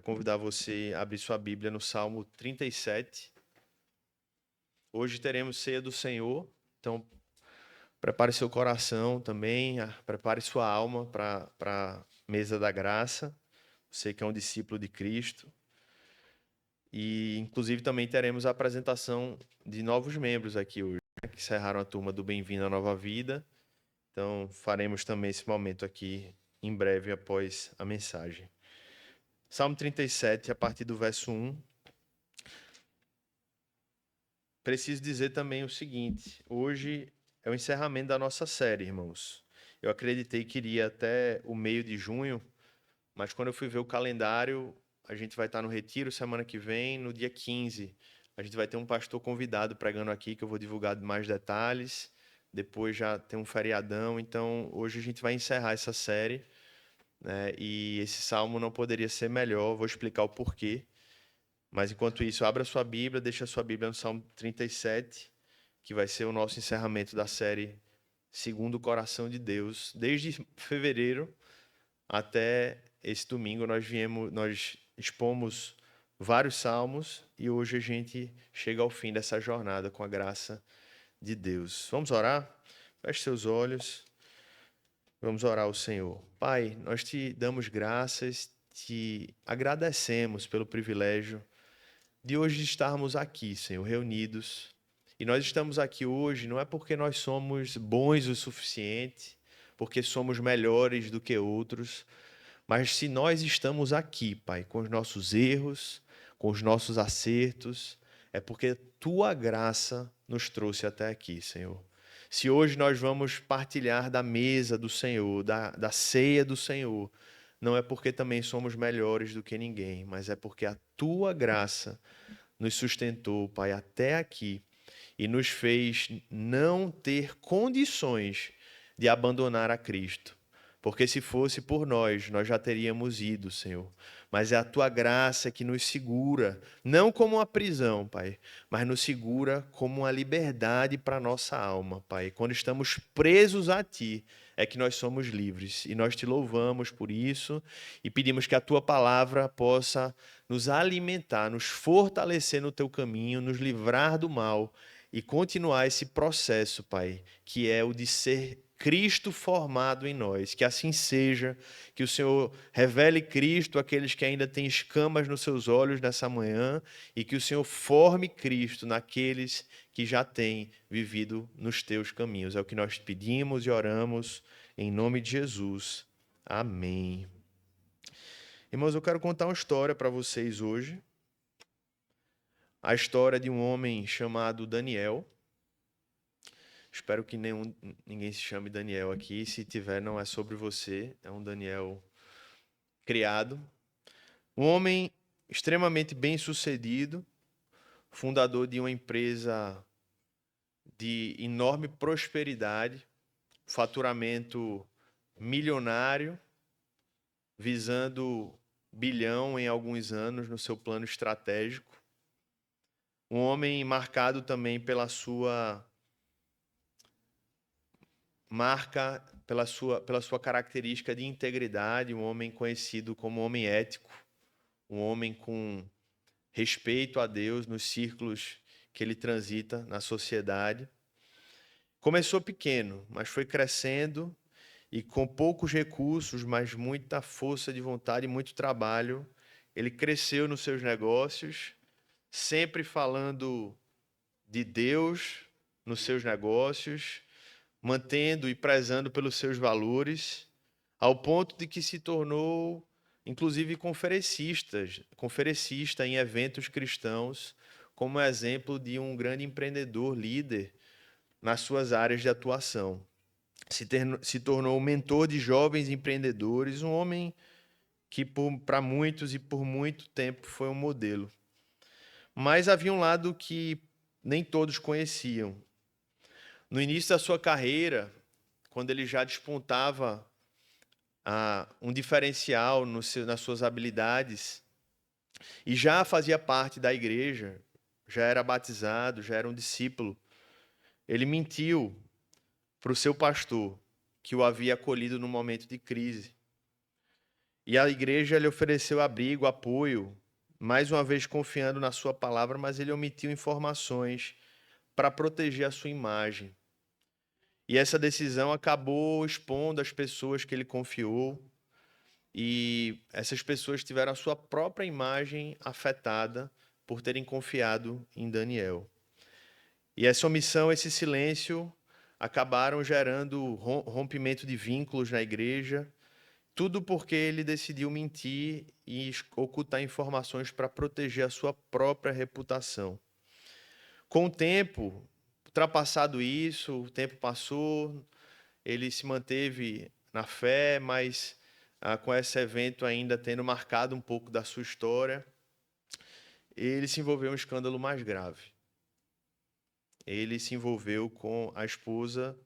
convidar você a abrir sua Bíblia no Salmo 37. Hoje teremos ceia do Senhor, então prepare seu coração também, prepare sua alma para a mesa da graça. Você que é um discípulo de Cristo. E, inclusive, também teremos a apresentação de novos membros aqui hoje, né, que encerraram a turma do Bem-vindo à Nova Vida. Então, faremos também esse momento aqui em breve após a mensagem. Salmo 37, a partir do verso 1. Preciso dizer também o seguinte: hoje é o encerramento da nossa série, irmãos. Eu acreditei que iria até o meio de junho, mas quando eu fui ver o calendário, a gente vai estar no retiro semana que vem, no dia 15. A gente vai ter um pastor convidado pregando aqui, que eu vou divulgar mais detalhes. Depois já tem um feriadão, então hoje a gente vai encerrar essa série, né? E esse salmo não poderia ser melhor, vou explicar o porquê. Mas enquanto isso, abra sua Bíblia, deixa a sua Bíblia no Salmo 37, que vai ser o nosso encerramento da série Segundo o Coração de Deus. Desde fevereiro até esse domingo nós expomos vários salmos e hoje a gente chega ao fim dessa jornada com a graça de Deus. Vamos orar? Feche seus olhos. Vamos orar ao Senhor. Pai, nós te damos graças, te agradecemos pelo privilégio de hoje estarmos aqui, Senhor, reunidos. E nós estamos aqui hoje não é porque nós somos bons o suficiente, porque somos melhores do que outros, mas se nós estamos aqui, Pai, com os nossos erros, com os nossos acertos, é porque Tua graça nos trouxe até aqui, Senhor. Se hoje nós vamos partilhar da mesa do Senhor, da ceia do Senhor, não é porque também somos melhores do que ninguém, mas é porque a Tua graça nos sustentou, Pai, até aqui e nos fez não ter condições de abandonar a Cristo. Porque se fosse por nós, nós já teríamos ido, Senhor. Mas é a Tua graça que nos segura, não como uma prisão, Pai, mas nos segura como uma liberdade para a nossa alma, Pai. Quando estamos presos a Ti, é que nós somos livres. E nós Te louvamos por isso e pedimos que a Tua palavra possa nos alimentar, nos fortalecer no Teu caminho, nos livrar do mal e continuar esse processo, Pai, que é o de ser Cristo formado em nós. Que assim seja, que o Senhor revele Cristo àqueles que ainda têm escamas nos seus olhos nessa manhã e que o Senhor forme Cristo naqueles que já têm vivido nos teus caminhos. É o que nós pedimos e oramos em nome de Jesus. Amém. Irmãos, eu quero contar uma história para vocês hoje. A história de um homem chamado Daniel. Espero que ninguém se chame Daniel aqui. Se tiver, não é sobre você. É um Daniel criado. Um homem extremamente bem-sucedido, fundador de uma empresa de enorme prosperidade, faturamento milionário, visando bilhão em alguns anos no seu plano estratégico. Um homem marcado também pela sua pela sua característica de integridade, um homem conhecido como homem ético, um homem com respeito a Deus nos círculos que ele transita na sociedade. Começou pequeno, mas foi crescendo e com poucos recursos, mas muita força de vontade e muito trabalho, ele cresceu nos seus negócios, sempre falando de Deus nos seus negócios, mantendo e prezando pelos seus valores, ao ponto de que se tornou, inclusive, conferencista em eventos cristãos, como exemplo de um grande empreendedor, líder nas suas áreas de atuação. Se tornou mentor de jovens empreendedores, um homem que para muitos e por muito tempo foi um modelo. Mas havia um lado que nem todos conheciam. No início da sua carreira, quando ele já despontava um diferencial nas suas habilidades e já fazia parte da igreja, já era batizado, já era um discípulo, ele mentiu para o seu pastor que o havia acolhido num momento de crise. E a igreja lhe ofereceu abrigo, apoio, mais uma vez confiando na sua palavra, mas ele omitiu informações para proteger a sua imagem. E essa decisão acabou expondo as pessoas que ele confiou, e essas pessoas tiveram a sua própria imagem afetada por terem confiado em Daniel. E essa omissão, esse silêncio, acabaram gerando rompimento de vínculos na igreja, tudo porque ele decidiu mentir e ocultar informações para proteger a sua própria reputação. Com o tempo, ultrapassado isso, o tempo passou, ele se manteve na fé, mas com esse evento ainda tendo marcado um pouco da sua história, ele se envolveu em um escândalo mais grave. Ele se envolveu com a esposa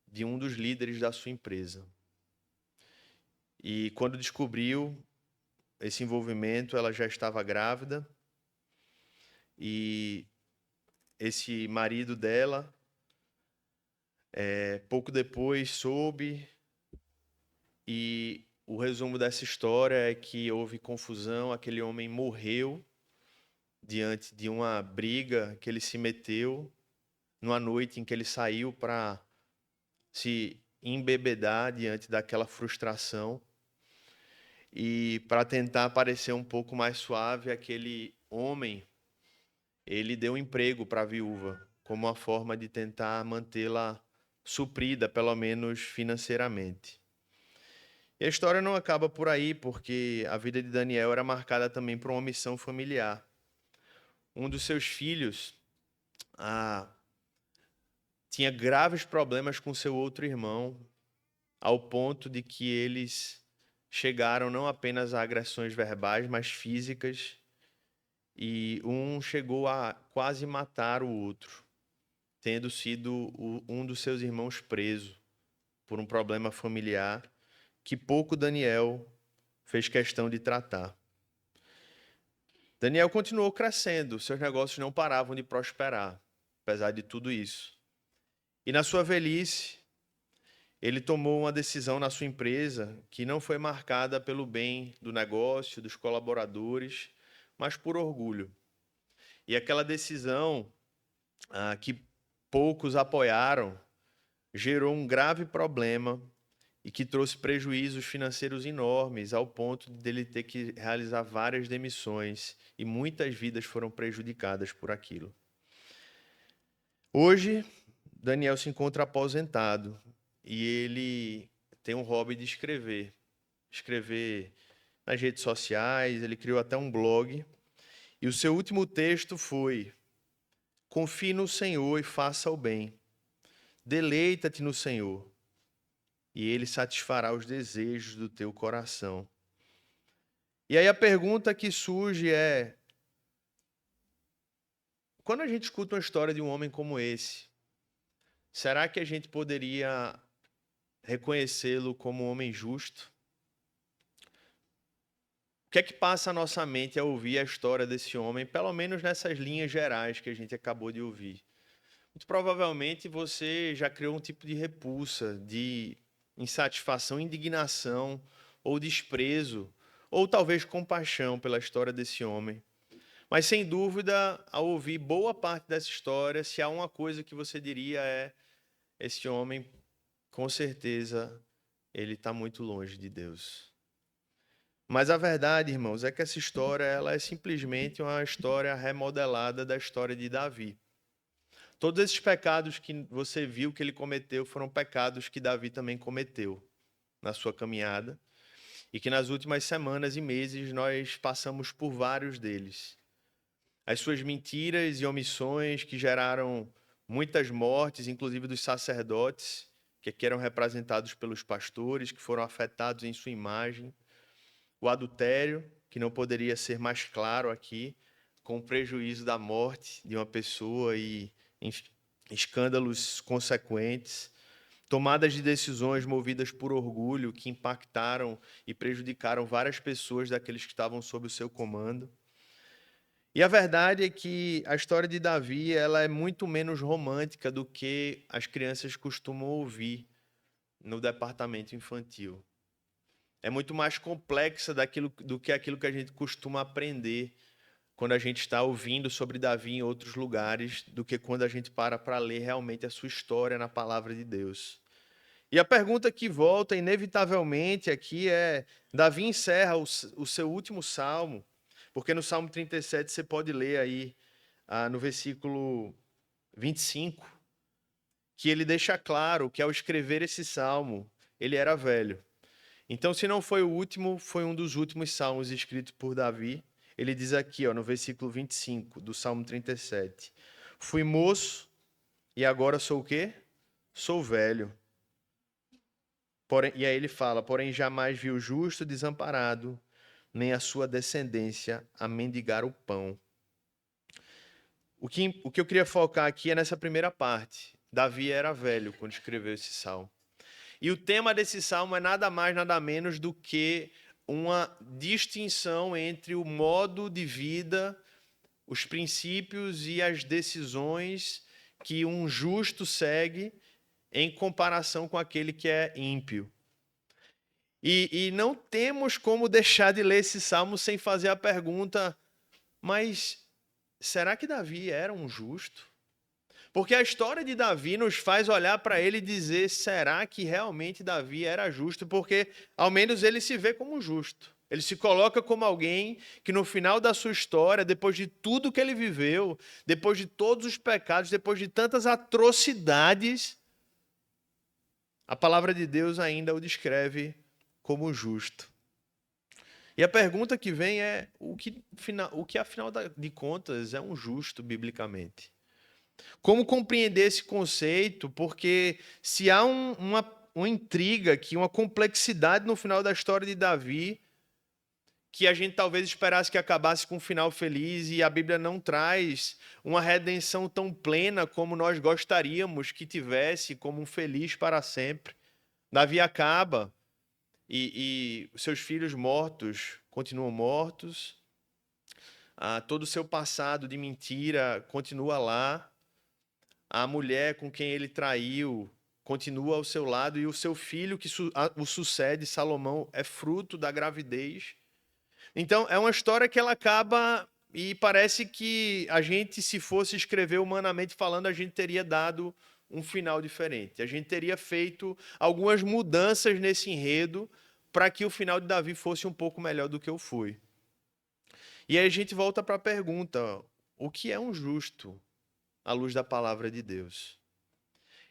de um dos líderes da sua empresa. E quando descobriu esse envolvimento, ela já estava grávida, e esse marido dela, pouco depois, soube, e o resumo dessa história é que houve confusão, aquele homem morreu diante de uma briga que ele se meteu numa noite em que ele saiu para se embebedar diante daquela frustração. E para tentar parecer um pouco mais suave, aquele homem, ele deu um emprego para a viúva, como uma forma de tentar mantê-la suprida, pelo menos financeiramente. E a história não acaba por aí, porque a vida de Daniel era marcada também por uma omissão familiar. Um dos seus filhos tinha graves problemas com seu outro irmão, ao ponto de que eles chegaram não apenas a agressões verbais, mas físicas, e um chegou a quase matar o outro, tendo sido um dos seus irmãos preso por um problema familiar que pouco Daniel fez questão de tratar. Daniel continuou crescendo, seus negócios não paravam de prosperar, apesar de tudo isso. E na sua velhice, ele tomou uma decisão na sua empresa que não foi marcada pelo bem do negócio, dos colaboradores, mas por orgulho. E aquela decisão que poucos apoiaram gerou um grave problema e que trouxe prejuízos financeiros enormes, ao ponto de ele ter que realizar várias demissões, e muitas vidas foram prejudicadas por aquilo. Hoje, Daniel se encontra aposentado e ele tem um hobby de escrever. Escrever nas redes sociais, ele criou até um blog. E o seu último texto foi: confie no Senhor e faça o bem. Deleita-te no Senhor, e Ele satisfará os desejos do teu coração. E aí a pergunta que surge é: quando a gente escuta uma história de um homem como esse, será que a gente poderia reconhecê-lo como um homem justo? O que é que passa a nossa mente ao ouvir a história desse homem, pelo menos nessas linhas gerais que a gente acabou de ouvir? Muito provavelmente você já criou um tipo de repulsa, de insatisfação, indignação ou desprezo, ou talvez compaixão pela história desse homem. Mas sem dúvida, ao ouvir boa parte dessa história, se há uma coisa que você diria é: esse homem, com certeza, ele está muito longe de Deus. Mas a verdade, irmãos, é que essa história ela é simplesmente uma história remodelada da história de Davi. Todos esses pecados que você viu que ele cometeu foram pecados que Davi também cometeu na sua caminhada, e que nas últimas semanas e meses nós passamos por vários deles. As suas mentiras e omissões que geraram muitas mortes, inclusive dos sacerdotes, que aqui eram representados pelos pastores, que foram afetados em sua imagem. O adultério, que não poderia ser mais claro aqui, com o prejuízo da morte de uma pessoa e escândalos consequentes. Tomadas de decisões movidas por orgulho que impactaram e prejudicaram várias pessoas daqueles que estavam sob o seu comando. E a verdade é que a história de Davi ela é muito menos romântica do que as crianças costumam ouvir no departamento infantil. é muito mais complexa do que aquilo que a gente costuma aprender quando a gente está ouvindo sobre Davi em outros lugares, do que quando a gente para ler realmente a sua história na palavra de Deus. E a pergunta que volta inevitavelmente aqui é: Davi encerra o seu último salmo, porque no Salmo 37 você pode ler aí no versículo 25, que ele deixa claro que ao escrever esse salmo, ele era velho. Então, se não foi o último, foi um dos últimos salmos escritos por Davi. Ele diz aqui, no versículo 25 do Salmo 37: Fui moço e agora sou o quê? Sou velho. Porém, e aí ele fala: porém jamais vi o justo desamparado, nem a sua descendência a mendigar o pão. O que eu queria focar aqui é nessa primeira parte. Davi era velho quando escreveu esse salmo. E o tema desse salmo é nada mais, nada menos do que uma distinção entre o modo de vida, os princípios e as decisões que um justo segue em comparação com aquele que é ímpio. E não temos como deixar de ler esse salmo sem fazer a pergunta: mas será que Davi era um justo? Porque a história de Davi nos faz olhar para ele e dizer: será que realmente Davi era justo? Porque ao menos ele se vê como justo. Ele se coloca como alguém que no final da sua história, depois de tudo que ele viveu, depois de todos os pecados, depois de tantas atrocidades, a palavra de Deus ainda o descreve como justo. E a pergunta que vem é: o que afinal de contas é um justo biblicamente? Como compreender esse conceito? Porque se há uma intriga aqui, uma complexidade no final da história de Davi, que a gente talvez esperasse que acabasse com um final feliz, e a Bíblia não traz uma redenção tão plena como nós gostaríamos que tivesse, como um feliz para sempre. Davi acaba e os seus filhos mortos continuam mortos, todo o seu passado de mentira continua lá, a mulher com quem ele traiu continua ao seu lado, e o seu filho que o sucede, Salomão, é fruto da gravidez. Então, é uma história que ela acaba, e parece que a gente, se fosse escrever humanamente falando, a gente teria dado um final diferente. A gente teria feito algumas mudanças nesse enredo para que o final de Davi fosse um pouco melhor do que eu fui. E aí a gente volta para a pergunta: o que é um justo à luz da palavra de Deus?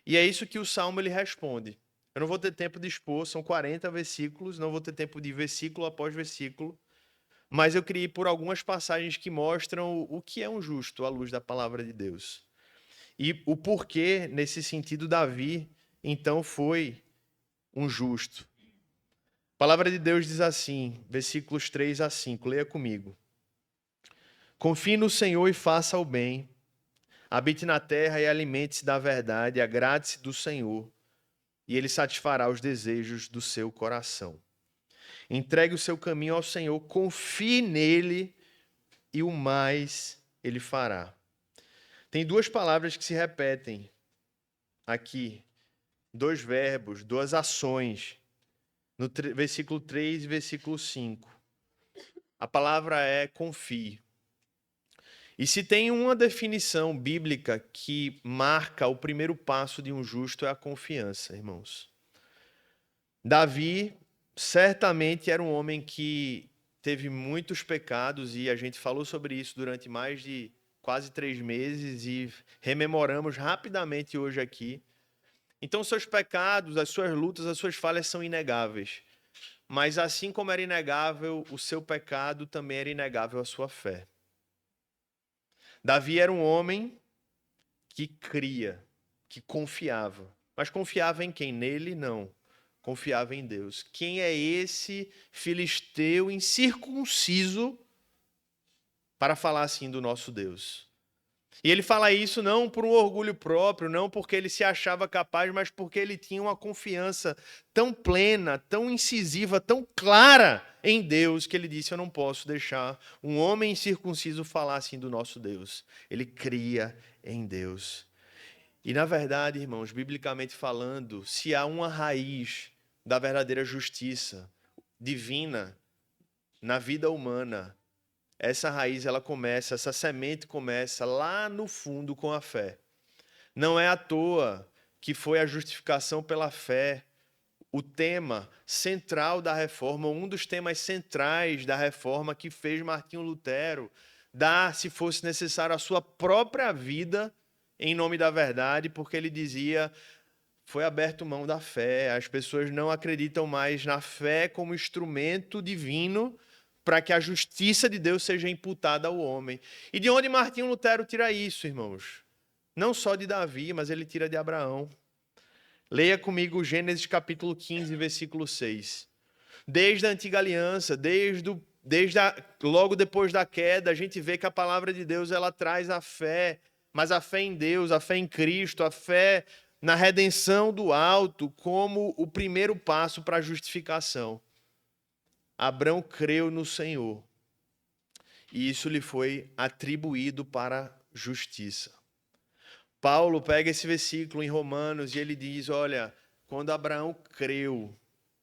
E é isso que o Salmo ele responde. Eu não vou ter tempo de expor, são 40 versículos, não vou ter tempo de ir versículo após versículo, mas eu queria ir por algumas passagens que mostram o que é um justo à luz da palavra de Deus. E o porquê, nesse sentido, Davi, então, foi um justo. A palavra de Deus diz assim, versículos 3 a 5, leia comigo. Confie no Senhor e faça o bem. Habite na terra e alimente-se da verdade, agrade-se do Senhor, e Ele satisfará os desejos do seu coração. Entregue o seu caminho ao Senhor, confie nele, e o mais Ele fará. Tem duas palavras que se repetem aqui, dois verbos, duas ações, no versículo 3 e versículo 5. A palavra é confie. E se tem uma definição bíblica que marca o primeiro passo de um justo, é a confiança, irmãos. Davi certamente era um homem que teve muitos pecados, e a gente falou sobre isso durante mais de quase 3 meses e rememoramos rapidamente hoje aqui. Então, seus pecados, as suas lutas, as suas falhas são inegáveis. Mas assim como era inegável o seu pecado, também era inegável a sua fé. Davi era um homem que cria, que confiava. Mas confiava em quem? Nele, não. Confiava em Deus. Quem é esse filisteu incircunciso para falar assim do nosso Deus? E ele fala isso não por um orgulho próprio, não porque ele se achava capaz, mas porque ele tinha uma confiança tão plena, tão incisiva, tão clara em Deus, que ele disse: eu não posso deixar um homem incircunciso falar assim do nosso Deus. Ele cria em Deus. E na verdade, irmãos, biblicamente falando, se há uma raiz da verdadeira justiça, divina na vida humana, essa raiz, essa semente começa lá no fundo com a fé. Não é à toa que foi a justificação pela fé o tema central da reforma, um dos temas centrais da reforma que fez Martinho Lutero dar, se fosse necessário, a sua própria vida em nome da verdade, porque ele dizia: foi aberto mão da fé, as pessoas não acreditam mais na fé como instrumento divino para que a justiça de Deus seja imputada ao homem. E de onde Martinho Lutero tira isso, irmãos? Não só de Davi, mas ele tira de Abraão. Leia comigo Gênesis capítulo 15, versículo 6. Desde a antiga aliança, logo depois da queda, a gente vê que a palavra de Deus ela traz a fé, mas a fé em Deus, a fé em Cristo, a fé na redenção do alto como o primeiro passo para a justificação. Abraão creu no Senhor e isso lhe foi atribuído para justiça. Paulo pega esse versículo em Romanos e ele diz, olha, quando Abraão creu,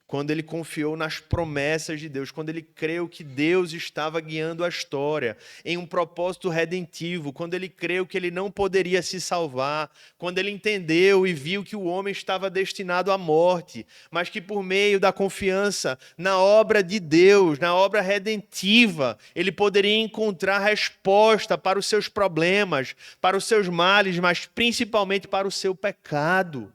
quando ele confiou nas promessas de Deus, quando ele creu que Deus estava guiando a história em um propósito redentivo, quando ele creu que ele não poderia se salvar, quando ele entendeu e viu que o homem estava destinado à morte, mas que por meio da confiança na obra de Deus, na obra redentiva, ele poderia encontrar resposta para os seus problemas, para os seus males, mas principalmente para o seu pecado.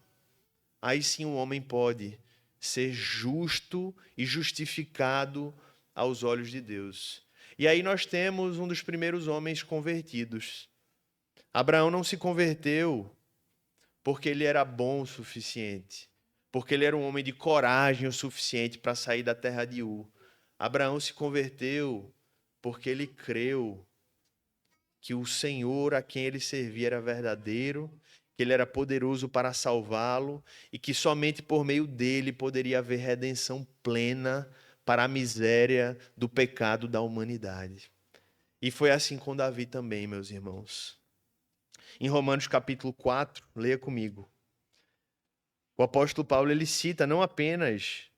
Aí sim o homem pode ser justo e justificado aos olhos de Deus. E aí nós temos um dos primeiros homens convertidos. Abraão não se converteu porque ele era bom o suficiente, porque ele era um homem de coragem o suficiente para sair da terra de Ur. Abraão se converteu porque ele creu que o Senhor a quem ele servia era verdadeiro, que ele era poderoso para salvá-lo e que somente por meio dele poderia haver redenção plena para a miséria do pecado da humanidade. E foi assim com Davi também, meus irmãos. Em Romanos capítulo 4, leia comigo. O apóstolo Paulo ele cita não apenas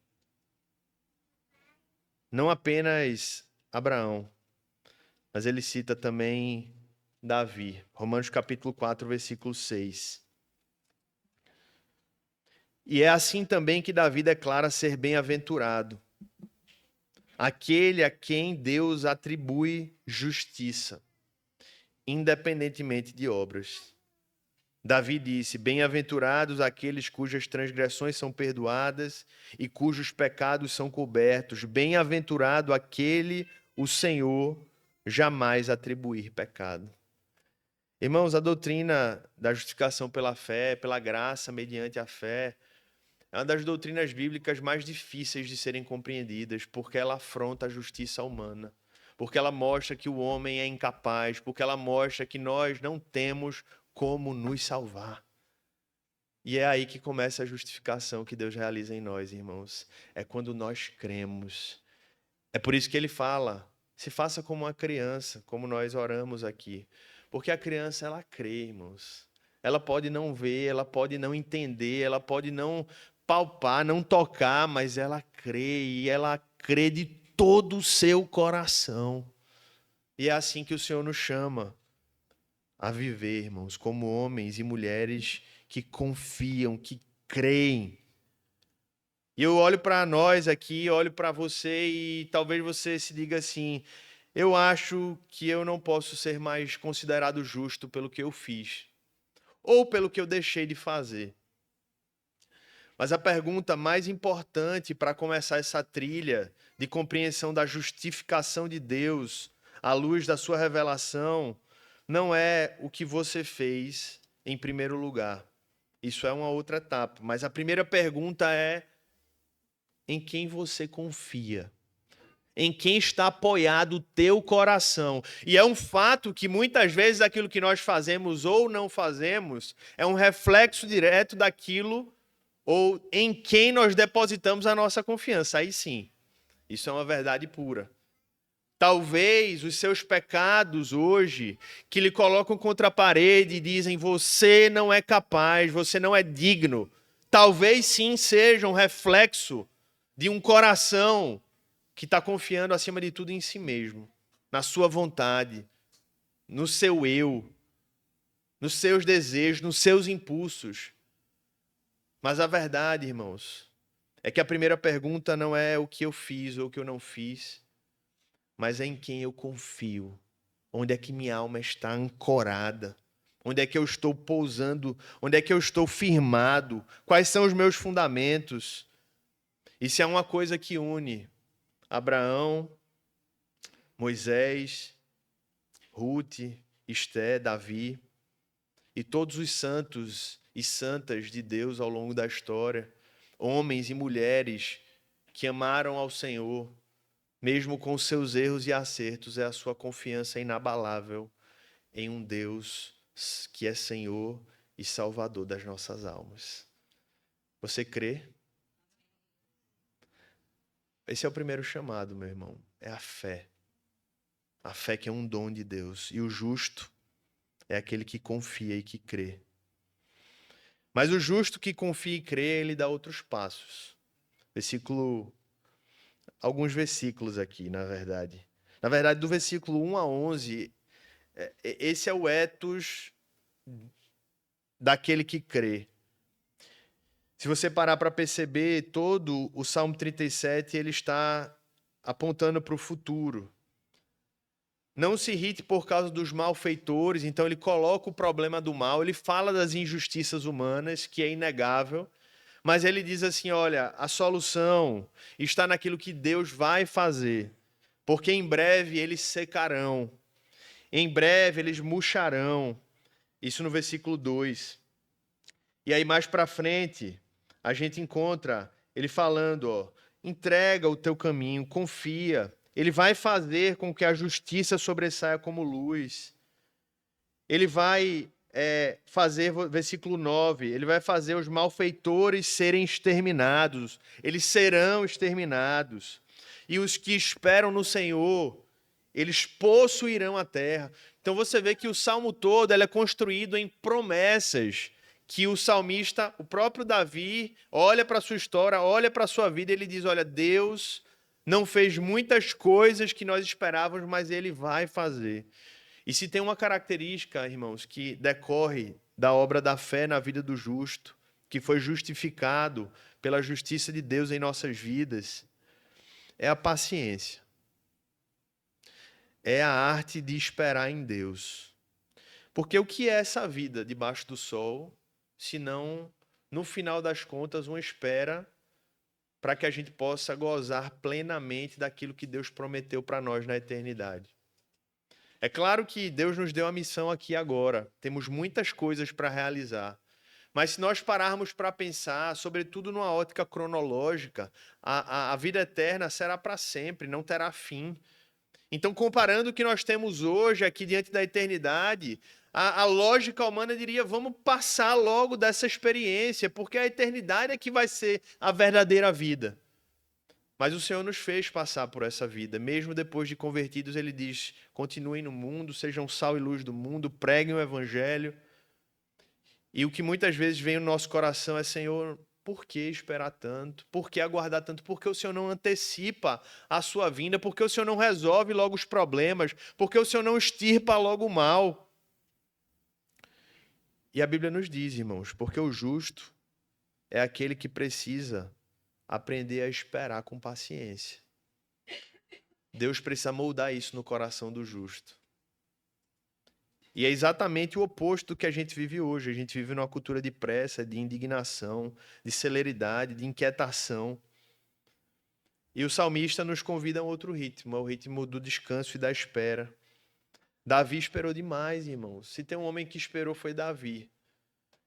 Abraão, mas ele cita também Davi. Romanos capítulo 4, versículo 6. E é assim também que Davi declara ser bem-aventurado, aquele a quem Deus atribui justiça, independentemente de obras. Davi disse, bem-aventurados aqueles cujas transgressões são perdoadas e cujos pecados são cobertos. Bem-aventurado aquele, o Senhor, jamais atribuir pecado. Irmãos, a doutrina da justificação pela fé, pela graça mediante a fé, é uma das doutrinas bíblicas mais difíceis de serem compreendidas, porque ela afronta a justiça humana, porque ela mostra que o homem é incapaz, porque ela mostra que nós não temos como nos salvar. E é aí que começa a justificação que Deus realiza em nós, irmãos. É quando nós cremos. É por isso que ele fala, se faça como uma criança, como nós oramos aqui. Porque a criança, ela crê, irmãos. Ela pode não ver, ela pode não entender, ela pode não palpar, não tocar, mas ela crê e ela crê de todo o seu coração. E é assim que o Senhor nos chama a viver, irmãos, como homens e mulheres que confiam, que creem. E eu olho para nós aqui, olho para você e talvez você se diga assim, eu acho que eu não posso ser mais considerado justo pelo que eu fiz, ou pelo que eu deixei de fazer. Mas a pergunta mais importante para começar essa trilha de compreensão da justificação de Deus, à luz da sua revelação, não é o que você fez em primeiro lugar. Isso é uma outra etapa. Mas a primeira pergunta é em quem você confia. Em quem está apoiado o teu coração. E é um fato que muitas vezes aquilo que nós fazemos ou não fazemos é um reflexo direto daquilo ou em quem nós depositamos a nossa confiança. Aí sim, isso é uma verdade pura. Talvez os seus pecados hoje, que lhe colocam contra a parede e dizem, você não é capaz, você não é digno, talvez sim seja um reflexo de um coração que está confiando acima de tudo em si mesmo, na sua vontade, no seu eu, nos seus desejos, nos seus impulsos. Mas a verdade, irmãos, é que a primeira pergunta não é o que eu fiz ou o que eu não fiz, mas é em quem eu confio. Onde é que minha alma está ancorada? Onde é que eu estou pousando? Onde é que eu estou firmado? Quais são os meus fundamentos? E se há uma coisa que une Abraão, Moisés, Ruth, Esté, Davi e todos os santos e santas de Deus ao longo da história, homens e mulheres que amaram ao Senhor, mesmo com seus erros e acertos, é a sua confiança inabalável em um Deus que é Senhor e Salvador das nossas almas. Você crê? Esse é o primeiro chamado, meu irmão. É a fé. A fé que é um dom de Deus. E o justo é aquele que confia e que crê. Mas o justo que confia e crê, ele dá outros passos. Alguns versículos aqui, na verdade. Na verdade, do versículo 1 a 11, esse é o ethos daquele que crê. Se você parar para perceber, todo o Salmo 37, ele está apontando para o futuro. Não se irrite por causa dos malfeitores, então ele coloca o problema do mal, ele fala das injustiças humanas, que é inegável, mas ele diz assim, olha, a solução está naquilo que Deus vai fazer, porque em breve eles secarão, em breve eles murcharão. Isso no versículo 2. E aí mais para frente, a gente encontra ele falando, ó, entrega o teu caminho, confia. Ele vai fazer com que a justiça sobressaia como luz. Ele vai fazer, versículo 9, ele vai fazer os malfeitores serem exterminados. Eles serão exterminados. E os que esperam no Senhor, eles possuirão a terra. Então você vê que o salmo todo ele é construído em promessas que o salmista, o próprio Davi, olha para a sua história, olha para a sua vida e ele diz, olha, Deus não fez muitas coisas que nós esperávamos, mas ele vai fazer. E se tem uma característica, irmãos, que decorre da obra da fé na vida do justo, que foi justificado pela justiça de Deus em nossas vidas, é a paciência. É a arte de esperar em Deus. Porque o que é essa vida debaixo do sol, se não, no final das contas, uma espera para que a gente possa gozar plenamente daquilo que Deus prometeu para nós na eternidade. É claro que Deus nos deu a missão aqui agora, temos muitas coisas para realizar. Mas se nós pararmos para pensar, sobretudo numa ótica cronológica, a vida eterna será para sempre, não terá fim. Então, comparando o que nós temos hoje aqui diante da eternidade, a lógica humana diria, vamos passar logo dessa experiência, porque a eternidade é que vai ser a verdadeira vida. Mas o Senhor nos fez passar por essa vida. Mesmo depois de convertidos, ele diz, continuem no mundo, sejam sal e luz do mundo, preguem o evangelho. E o que muitas vezes vem no nosso coração é, Senhor, por que esperar tanto? Por que aguardar tanto? Por que o Senhor não antecipa a sua vinda? Por que o Senhor não resolve logo os problemas? Por que o Senhor não extirpa logo o mal? E a Bíblia nos diz, irmãos, porque o justo é aquele que precisa aprender a esperar com paciência. Deus precisa moldar isso no coração do justo. E é exatamente o oposto do que a gente vive hoje. A gente vive numa cultura de pressa, de indignação, de celeridade, de inquietação. E o salmista nos convida a um outro ritmo, ao ritmo do descanso e da espera. Davi esperou demais, irmãos. Se tem um homem que esperou, foi Davi.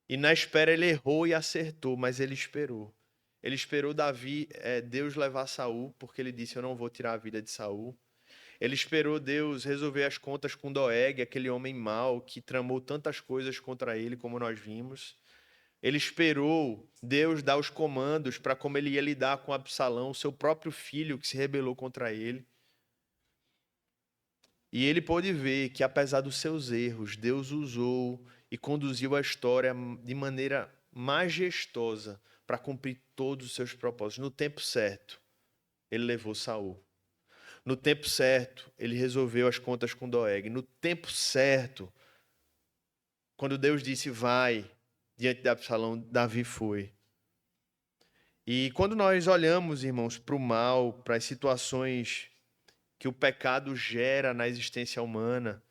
E na espera ele errou e acertou, mas ele esperou. Ele esperou Deus levar Saul, porque ele disse, eu não vou tirar a vida de Saul. Ele esperou Deus resolver as contas com Doeg, aquele homem mau que tramou tantas coisas contra ele, como nós vimos. Ele esperou Deus dar os comandos para como ele ia lidar com Absalão, seu próprio filho que se rebelou contra ele. E ele pôde ver que, apesar dos seus erros, Deus usou e conduziu a história de maneira majestosa para cumprir todos os seus propósitos. No tempo certo, ele levou Saul. No tempo certo, ele resolveu as contas com Doeg. No tempo certo, quando Deus disse vai, diante de Absalão, Davi foi. E quando nós olhamos, irmãos, para o mal, para as situações que o pecado gera na existência humana,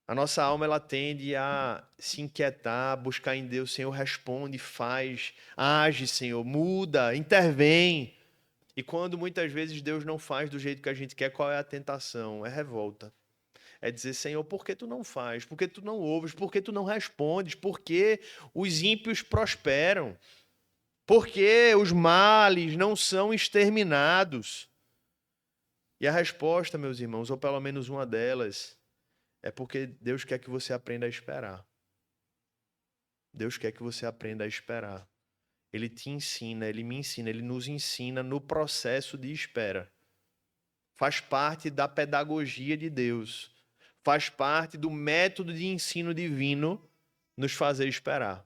a nossa alma ela tende a se inquietar, buscar em Deus, Senhor, responde, faz, age, Senhor, muda, intervém. E quando muitas vezes Deus não faz do jeito que a gente quer, qual é a tentação? É revolta. É dizer, Senhor, por que tu não faz? Por que tu não ouves? Por que tu não respondes? Por que os ímpios prosperam? Por que os males não são exterminados? E a resposta, meus irmãos, ou pelo menos uma delas, é porque Deus quer que você aprenda a esperar. Deus quer que você aprenda a esperar. Ele te ensina, ele me ensina, ele nos ensina no processo de espera. Faz parte da pedagogia de Deus. Faz parte do método de ensino divino nos fazer esperar.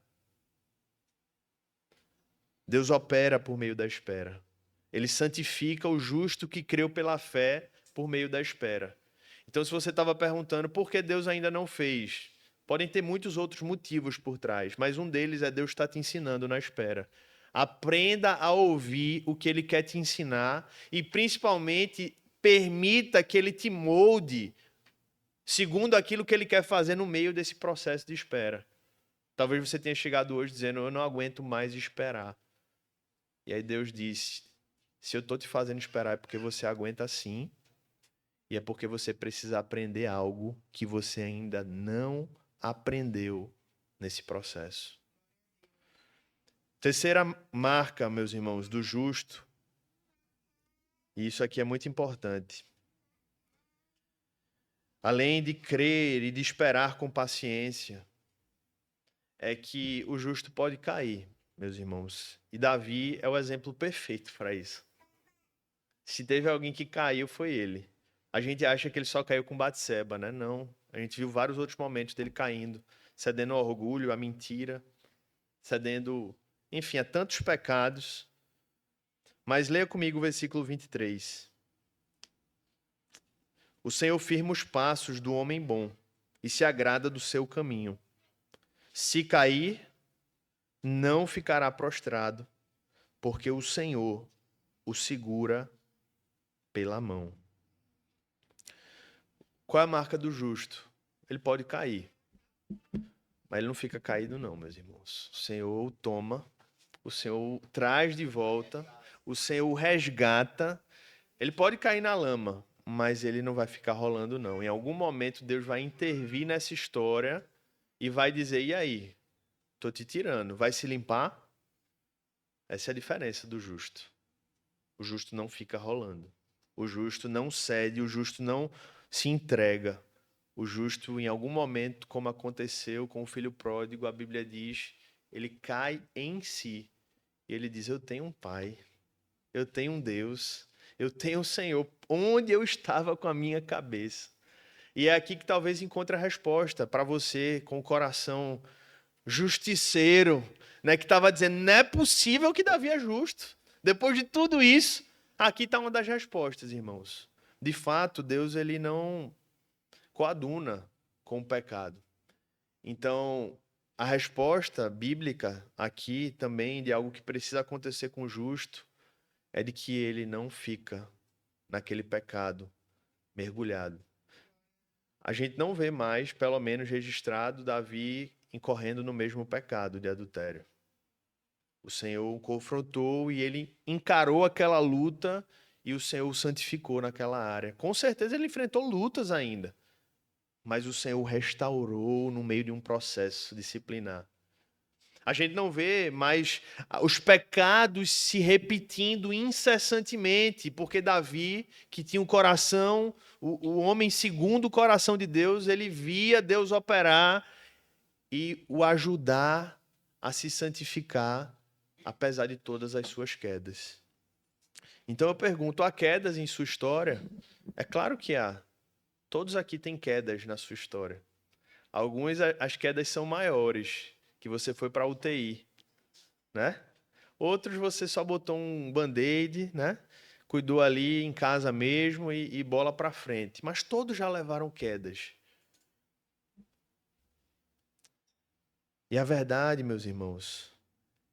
Deus opera por meio da espera. Ele santifica o justo que creu pela fé por meio da espera. Então, se você estava perguntando por que Deus ainda não fez, podem ter muitos outros motivos por trás, mas um deles é Deus estar te ensinando na espera. Aprenda a ouvir o que Ele quer te ensinar e, principalmente, permita que Ele te molde segundo aquilo que Ele quer fazer no meio desse processo de espera. Talvez você tenha chegado hoje dizendo, eu não aguento mais esperar. E aí Deus disse, se eu estou te fazendo esperar é porque você aguenta sim, e é porque você precisa aprender algo que você ainda não aprendeu nesse processo. Terceira marca, meus irmãos, do justo, e isso aqui é muito importante. Além de crer e de esperar com paciência, é que o justo pode cair, meus irmãos. E Davi é o exemplo perfeito para isso. Se teve alguém que caiu, foi ele. A gente acha que ele só caiu com Batseba, né? Não. A gente viu vários outros momentos dele caindo, cedendo ao orgulho, à mentira, cedendo, enfim, a tantos pecados. Mas leia comigo o versículo 23. O Senhor firma os passos do homem bom e se agrada do seu caminho. Se cair, não ficará prostrado, porque o Senhor o segura pela mão. Qual é a marca do justo? Ele pode cair, mas ele não fica caído não, meus irmãos. O Senhor o toma, o Senhor o traz de volta, o Senhor o resgata. Ele pode cair na lama, mas ele não vai ficar rolando não. Em algum momento Deus vai intervir nessa história e vai dizer, e aí? Tô te tirando, vai se limpar? Essa é a diferença do justo. O justo não fica rolando. O justo não cede, o justo não se entrega. O justo, em algum momento, como aconteceu com o filho pródigo, a Bíblia diz, ele cai em si. E ele diz, eu tenho um pai, eu tenho um Deus, eu tenho um Senhor, onde eu estava com a minha cabeça. E é aqui que talvez encontre a resposta para você, com o coração justiceiro, né, que estava dizendo, não é possível que Davi é justo. Depois de tudo isso, aqui está uma das respostas, irmãos. De fato, Deus ele não coaduna com o pecado. Então, a resposta bíblica aqui também de algo que precisa acontecer com o justo é de que ele não fica naquele pecado mergulhado. A gente não vê mais, pelo menos registrado, Davi incorrendo no mesmo pecado de adultério. O Senhor o confrontou e ele encarou aquela luta e o Senhor o santificou naquela área. Com certeza ele enfrentou lutas ainda, mas o Senhor o restaurou no meio de um processo disciplinar. A gente não vê mais os pecados se repetindo incessantemente, porque Davi, que tinha um coração, o homem segundo o coração de Deus, ele via Deus operar e o ajudar a se santificar, apesar de todas as suas quedas. Então eu pergunto, há quedas em sua história? É claro que há. Todos aqui têm quedas na sua história. Algumas as quedas são maiores, que você foi para a UTI, né? Outros você só botou um band-aid, né? cuidou ali em casa mesmo e bola para frente. Mas todos já levaram quedas. E a verdade, meus irmãos,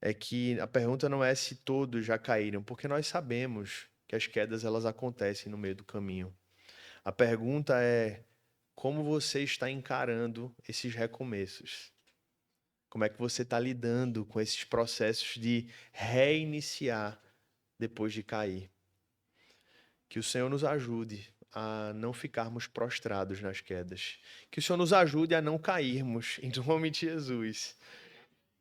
é que a pergunta não é se todos já caíram, porque nós sabemos que as quedas elas acontecem no meio do caminho. A pergunta é como você está encarando esses recomeços? Como é que você está lidando com esses processos de reiniciar depois de cair? Que o Senhor nos ajude a não ficarmos prostrados nas quedas. Que o Senhor nos ajude a não cairmos, em nome de Jesus.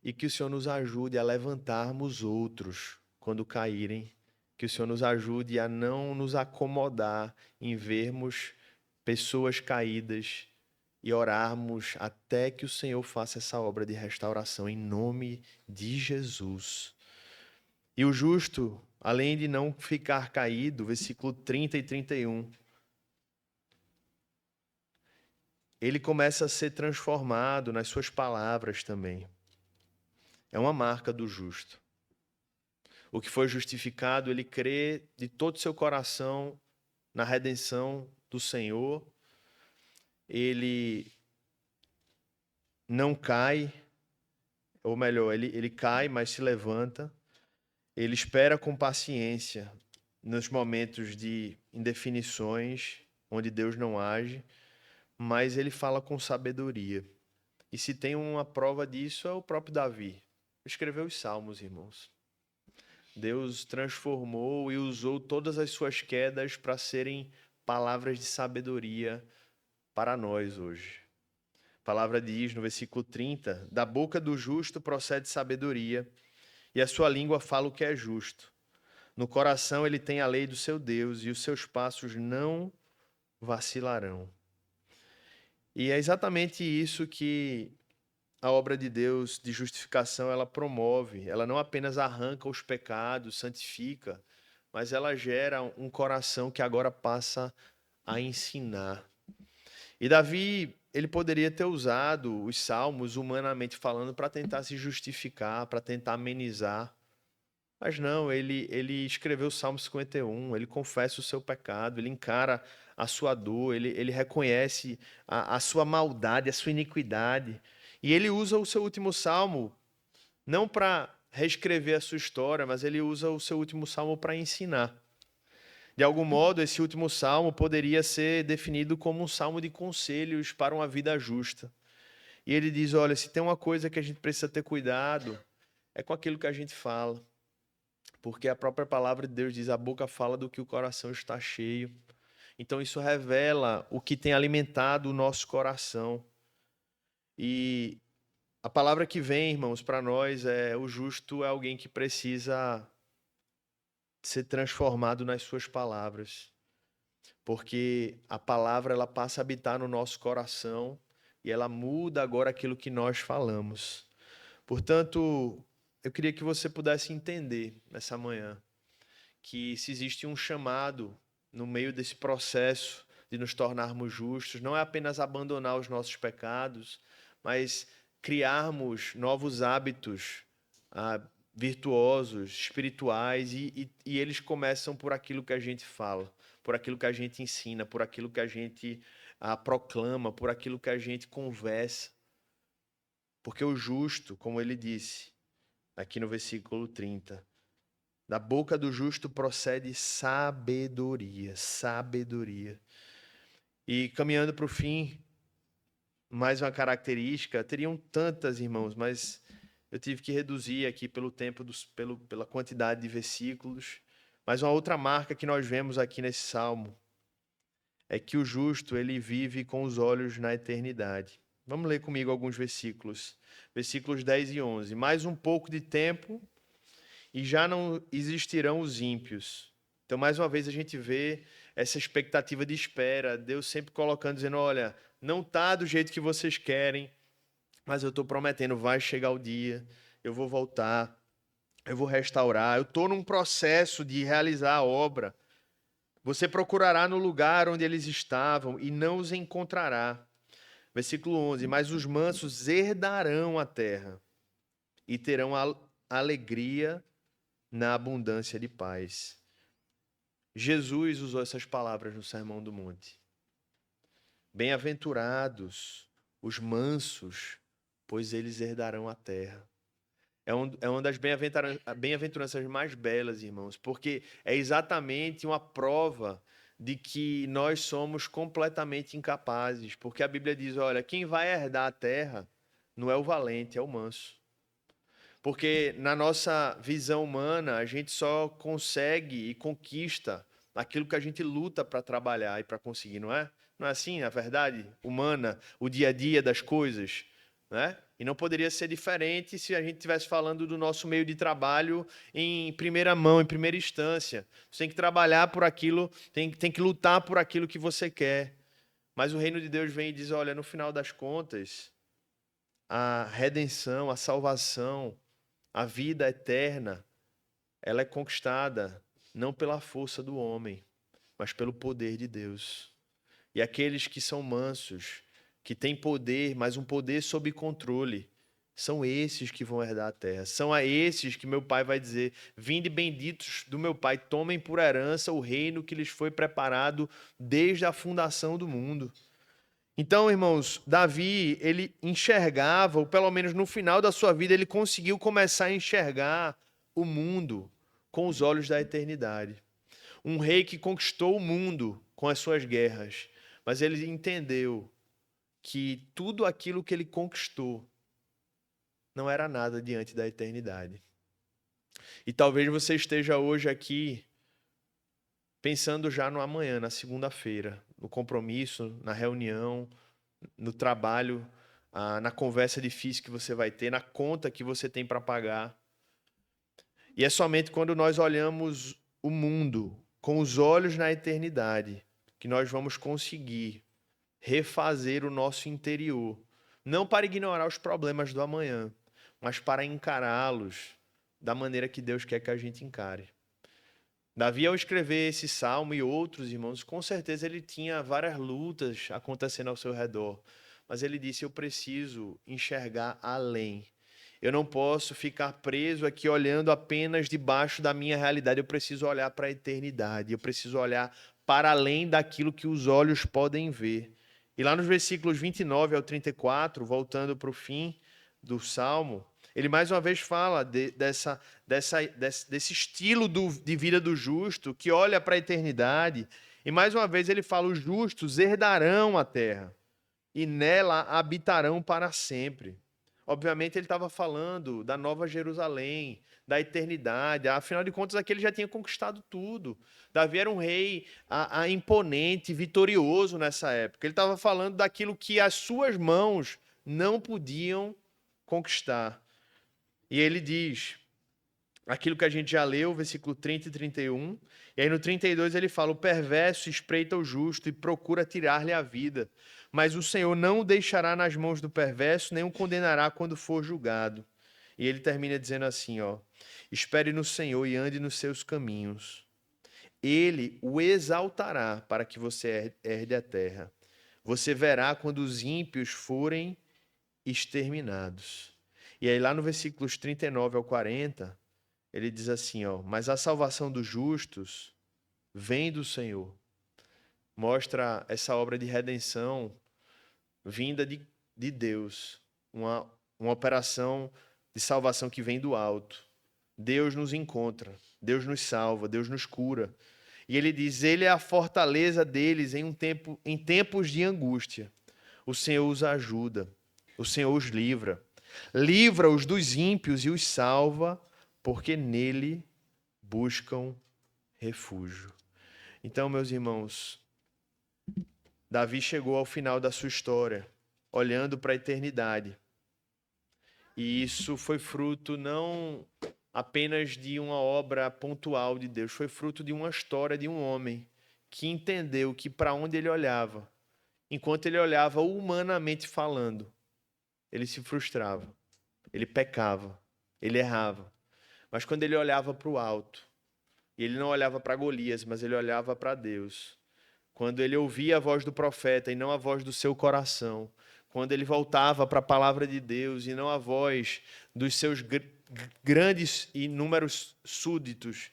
E que o Senhor nos ajude a levantarmos outros quando caírem. Que o Senhor nos ajude a não nos acomodar em vermos pessoas caídas e orarmos até que o Senhor faça essa obra de restauração em nome de Jesus. E o justo, além de não ficar caído, versículo 30 e 31, ele começa a ser transformado nas suas palavras também. É uma marca do justo. O que foi justificado, ele crê de todo o seu coração na redenção do Senhor. Ele não cai, ou melhor, ele cai, mas se levanta. Ele espera com paciência nos momentos de indefinições, onde Deus não age, mas ele fala com sabedoria. E se tem uma prova disso, é o próprio Davi. Escreveu os Salmos, irmãos. Deus transformou e usou todas as suas quedas para serem palavras de sabedoria para nós hoje. A palavra diz no versículo 30, da boca do justo procede sabedoria, e a sua língua fala o que é justo. No coração ele tem a lei do seu Deus, e os seus passos não vacilarão. E é exatamente isso que a obra de Deus de justificação ela promove. Ela não apenas arranca os pecados, santifica, mas ela gera um coração que agora passa a ensinar. E Davi, ele poderia ter usado os salmos, humanamente falando, para tentar se justificar, para tentar amenizar. Mas não, ele escreveu o Salmo 51, ele confessa o seu pecado, ele encara a sua dor, ele reconhece a sua maldade, a sua iniquidade. E ele usa o seu último salmo, não para reescrever a sua história, mas ele usa o seu último salmo para ensinar. De algum modo, esse último salmo poderia ser definido como um salmo de conselhos para uma vida justa. E ele diz, olha, se tem uma coisa que a gente precisa ter cuidado, é com aquilo que a gente fala. Porque a própria palavra de Deus diz, a boca fala do que o coração está cheio. Então isso revela o que tem alimentado o nosso coração. E a palavra que vem, irmãos, para nós é o justo é alguém que precisa ser transformado nas suas palavras. Porque a palavra ela passa a habitar no nosso coração e ela muda agora aquilo que nós falamos. Portanto, eu queria que você pudesse entender nessa manhã que se existe um chamado no meio desse processo de nos tornarmos justos, não é apenas abandonar os nossos pecados, mas criarmos novos hábitos virtuosos, espirituais, e eles começam por aquilo que a gente fala, por aquilo que a gente ensina, por aquilo que a gente proclama, por aquilo que a gente conversa. Porque o justo, como ele disse, aqui no versículo 30, da boca do justo procede sabedoria, sabedoria. E caminhando para o fim, mais uma característica, teriam tantas, irmãos, mas eu tive que reduzir aqui pelo tempo, pela quantidade de versículos. Mas uma outra marca que nós vemos aqui nesse salmo é que o justo, ele vive com os olhos na eternidade. Vamos ler comigo alguns versículos. Versículos 10 e 11. Mais um pouco de tempo e já não existirão os ímpios. Então, mais uma vez, a gente vê essa expectativa de espera. Deus sempre colocando, dizendo, olha, não está do jeito que vocês querem, mas eu estou prometendo, vai chegar o dia, eu vou voltar, eu vou restaurar. Eu estou num processo de realizar a obra. Você procurará no lugar onde eles estavam e não os encontrará. Versículo 11. Mas os mansos herdarão a terra e terão alegria na abundância de paz. Jesus usou essas palavras no Sermão do Monte. Bem-aventurados os mansos, pois eles herdarão a terra. É uma das bem-aventuranças mais belas, irmãos, porque é exatamente uma prova de que nós somos completamente incapazes. Porque a Bíblia diz, olha, quem vai herdar a terra não é o valente, é o manso. Porque na nossa visão humana, a gente só consegue e conquista aquilo que a gente luta para trabalhar e para conseguir, não é? Não é assim, a verdade humana, o dia a dia das coisas, né? E não poderia ser diferente se a gente estivesse falando do nosso meio de trabalho em primeira mão, em primeira instância. Você tem que trabalhar por aquilo, tem que lutar por aquilo que você quer. Mas o reino de Deus vem e diz, olha, no final das contas, a redenção, a salvação, a vida eterna, ela é conquistada não pela força do homem, mas pelo poder de Deus. E aqueles que são mansos, que têm poder, mas um poder sob controle, são esses que vão herdar a terra. São a esses que meu pai vai dizer, vinde benditos do meu pai, tomem por herança o reino que lhes foi preparado desde a fundação do mundo. Então, irmãos, Davi, ele enxergava, ou pelo menos no final da sua vida, ele conseguiu começar a enxergar o mundo com os olhos da eternidade. Um rei que conquistou o mundo com as suas guerras, mas ele entendeu que tudo aquilo que ele conquistou não era nada diante da eternidade. E talvez você esteja hoje aqui pensando já no amanhã, na segunda-feira, no compromisso, na reunião, no trabalho, na conversa difícil que você vai ter, na conta que você tem para pagar. E é somente quando nós olhamos o mundo com os olhos na eternidade que nós vamos conseguir refazer o nosso interior. Não para ignorar os problemas do amanhã, mas para encará-los da maneira que Deus quer que a gente encare. Davi, ao escrever esse salmo e outros, irmãos, com certeza ele tinha várias lutas acontecendo ao seu redor. Mas ele disse, eu preciso enxergar além. Eu não posso ficar preso aqui olhando apenas debaixo da minha realidade. Eu preciso olhar para a eternidade. Eu preciso olhar para além daquilo que os olhos podem ver. E lá nos versículos 29 ao 34, voltando para o fim do salmo, ele mais uma vez fala desse estilo de vida do justo, que olha para a eternidade. E mais uma vez ele fala, os justos herdarão a terra e nela habitarão para sempre. Obviamente ele estava falando da Nova Jerusalém, da eternidade. Afinal de contas, aquele já tinha conquistado tudo. Davi era um rei imponente, vitorioso nessa época. Ele estava falando daquilo que as suas mãos não podiam conquistar. E ele diz, aquilo que a gente já leu, versículo 30 e 31, e aí no 32 ele fala, o perverso espreita o justo e procura tirar-lhe a vida, mas o Senhor não o deixará nas mãos do perverso, nem o condenará quando for julgado. E ele termina dizendo assim, ó, espere no Senhor e ande nos seus caminhos. Ele o exaltará para que você herde a terra. Você verá quando os ímpios forem exterminados. E aí lá no versículos 39 ao 40, ele diz assim, ó, mas a salvação dos justos vem do Senhor. Mostra essa obra de redenção vinda de Deus, uma operação de salvação que vem do alto. Deus nos encontra, Deus nos salva, Deus nos cura. E ele diz, ele é a fortaleza deles em tempos de angústia. O Senhor os ajuda, o Senhor os livra. Livra-os dos ímpios e os salva, porque nele buscam refúgio. Então, meus irmãos, Davi chegou ao final da sua história, olhando para a eternidade. E isso foi fruto não apenas de uma obra pontual de Deus, foi fruto de uma história de um homem que entendeu que para onde ele olhava, enquanto ele olhava humanamente falando, ele se frustrava, ele pecava, ele errava. Mas quando ele olhava para o alto, e ele não olhava para Golias, mas ele olhava para Deus, quando ele ouvia a voz do profeta e não a voz do seu coração, quando ele voltava para a palavra de Deus e não a voz dos seus grandes e inúmeros súditos,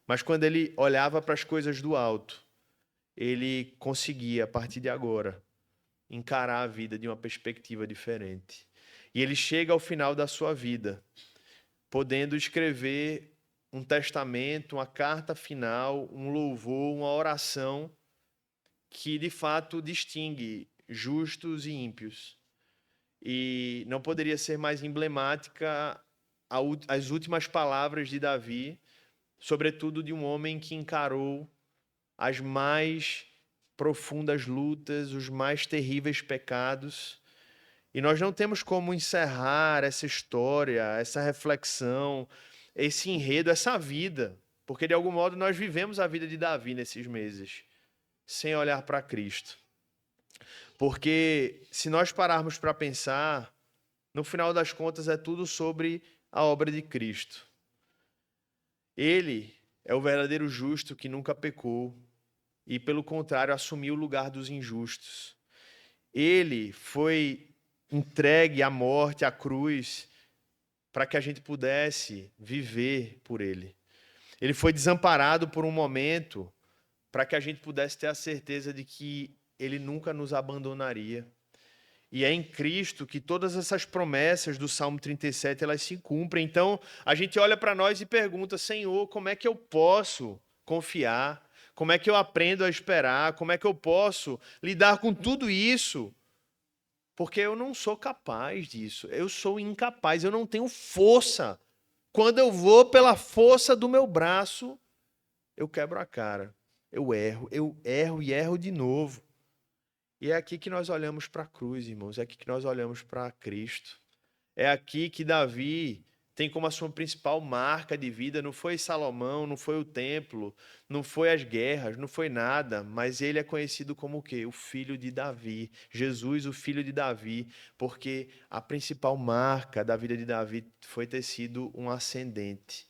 Mas quando ele olhava para as coisas do alto, ele conseguia, a partir de agora, encarar a vida de uma perspectiva diferente. E ele chega ao final da sua vida, podendo escrever um testamento, uma carta final, um louvor, uma oração que de fato distingue justos e ímpios. E não poderia ser mais emblemática as últimas palavras de Davi, sobretudo de um homem que encarou as mais profundas lutas, os mais terríveis pecados. E nós não temos como encerrar essa história, essa reflexão, esse enredo, essa vida, porque de algum modo nós vivemos a vida de Davi nesses meses, sem olhar para Cristo. Porque se nós pararmos para pensar, no final das contas é tudo sobre a obra de Cristo. Ele é o verdadeiro justo que nunca pecou e, pelo contrário, assumiu o lugar dos injustos. Ele foi entregue à morte, à cruz, para que a gente pudesse viver por ele. Ele foi desamparado por um momento para que a gente pudesse ter a certeza de que ele nunca nos abandonaria. E é em Cristo que todas essas promessas do Salmo 37, elas se cumprem. Então, a gente olha para nós e pergunta: Senhor, como é que eu posso confiar? Como é que eu aprendo a esperar? Como é que eu posso lidar com tudo isso? Porque eu não sou capaz disso. Eu sou incapaz, eu não tenho força. Quando eu vou pela força do meu braço, eu quebro a cara. Eu erro e erro de novo. E é aqui que nós olhamos para a cruz, irmãos. É aqui que nós olhamos para Cristo. É aqui que Davi tem como a sua principal marca de vida. Não foi Salomão, não foi o templo, não foi as guerras, não foi nada. Mas ele é conhecido como o quê? O filho de Davi. Jesus, o filho de Davi. Porque a principal marca da vida de Davi foi ter sido um ascendente